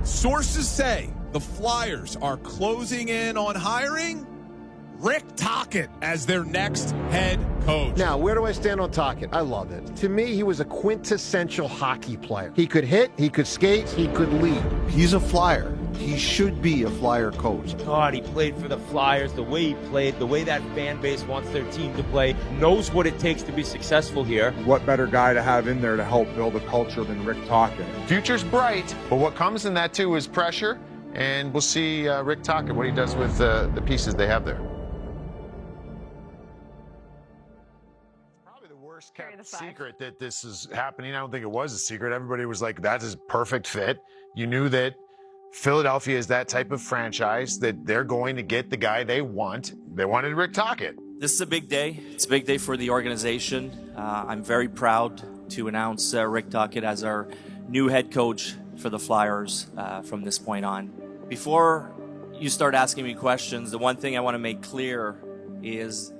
Sources say the Flyers are closing in on hiring Rick Tocchet as their next head coach. Now, where do I stand on Tocchet? I love it. To me, he was a quintessential hockey player. He could hit, he could skate, he could lead. He's a Flyer. He should be a Flyer coach. God, he played for the Flyers, the way he played, the way that fan base wants their team to play, knows what it takes to be successful here. What better guy to have in there to help build a culture than Rick Tocchet? Future's bright, but what comes in that too is pressure, and we'll see Rick Tocchet, what he does with the pieces they have there. Kept secret that this is happening. I don't think it was a secret. Everybody was like, that's a perfect fit. You knew that Philadelphia is that type of franchise that they're going to get the guy they want. They wanted Rick Tocchet. This is a big day. It's a big day for the organization. I'm very proud to announce Rick Tocchet as our new head coach for the Flyers from this point on. Before you start asking me questions, the one thing I want to make clear is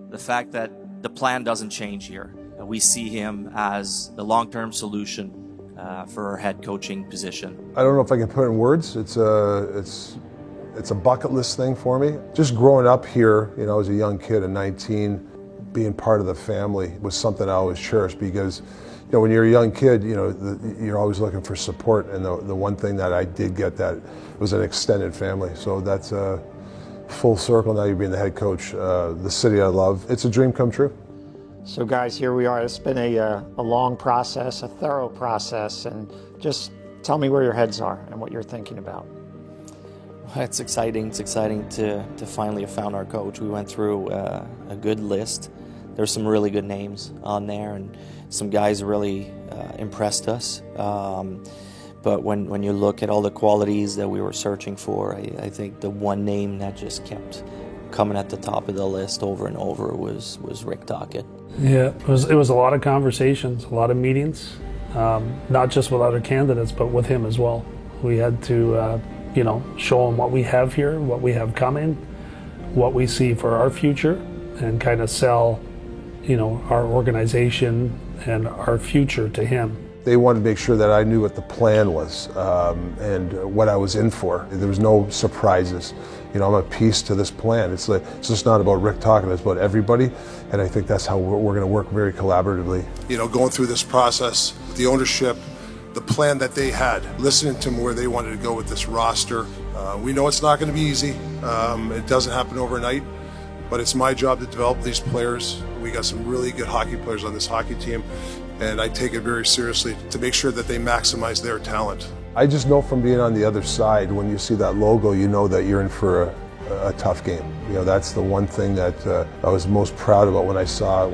the fact that the plan doesn't change here. We see him as the long-term solution for our head coaching position. I don't know if I can put it in words. It's a bucket list thing for me. Just growing up here, you know, as a young kid at 19, being part of the family was something I always cherished because, you know, when you're a young kid, you know, you're always looking for support. And the one thing that I did get that was an extended family. So that's full circle. Now you're being the head coach, the city I love. It's a dream come true. So guys, here we are. It's been a long process, a thorough process, and just tell me where your heads are and what you're thinking about. It's exciting. It's exciting to finally have found our coach. We went through a good list. There's some really good names on there, and some guys really impressed us. But when you look at all the qualities that we were searching for, I think the one name that just kept coming at the top of the list over and over was Rick Tocchet. Yeah, it was a lot of conversations, a lot of meetings, not just with other candidates, but with him as well. We had to, you know, show him what we have here, what we have coming, what we see for our future, and kind of sell, you know, our organization and our future to him. They wanted to make sure that I knew what the plan was and what I was in for. There was no surprises. You know, I'm a piece to this plan. It's just not about Rick Tocchet, it's about everybody, and I think that's how we're going to work very collaboratively. You know, going through this process, the ownership, the plan that they had, listening to where they wanted to go with this roster. We know it's not going to be easy. It doesn't happen overnight, but it's my job to develop these players. We got some really good hockey players on this hockey team, and I take it very seriously to make sure that they maximize their talent. I just know from being on the other side, when you see that logo, you know that you're in for a tough game. You know, that's the one thing that I was most proud about when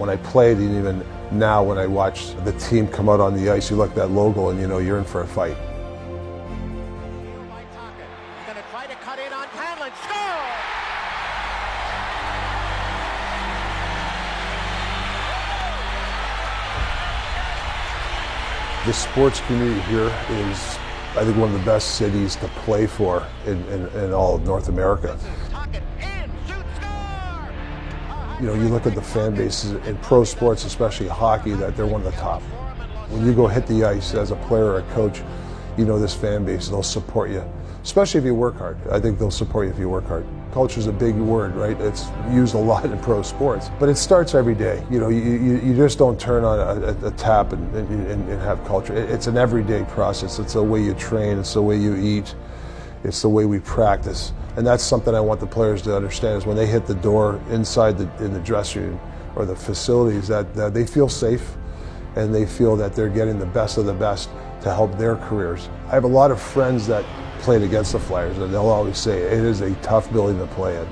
I played, and even now when I watch the team come out on the ice, you look at that logo and you know you're in for a fight. The sports community here is, I think, one of the best cities to play for in all of North America. You know, you look at the fan bases in pro sports, especially hockey, that they're one of the top. When you go hit the ice as a player or a coach, you know this fan base, they'll support you, especially if you work hard. I think they'll support you if you work hard. Culture is a big word, right? It's used a lot in pro sports, but it starts every day. You know, you just don't turn on a tap and have culture. It's an everyday process. It's the way you train. It's the way you eat. It's the way we practice. And that's something I want the players to understand is when they hit the door inside in the dressing room or the facilities that they feel safe and they feel that they're getting the best of the best to help their careers. I have a lot of friends that played against the Flyers, and they'll always say it is a tough building to play in.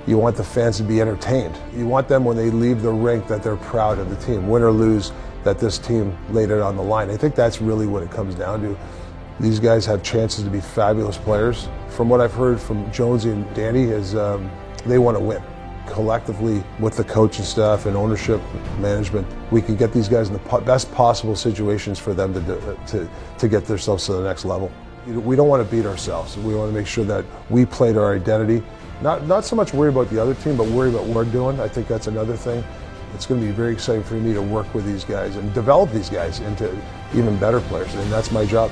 You want the fans to be entertained. You want them when they leave the rink that they're proud of the team, win or lose, that this team laid it on the line. I think that's really what it comes down to. These guys have chances to be fabulous players. From what I've heard from Jonesy and Danny is they want to win. Collectively with the coaching staff and ownership, management, we can get these guys in the best possible situations for them to get themselves to the next level. We don't want to beat ourselves. We want to make sure that we play to our identity. Not so much worry about the other team, but worry about what we're doing. I think that's another thing. It's going to be very exciting for me to work with these guys and develop these guys into even better players, and that's my job.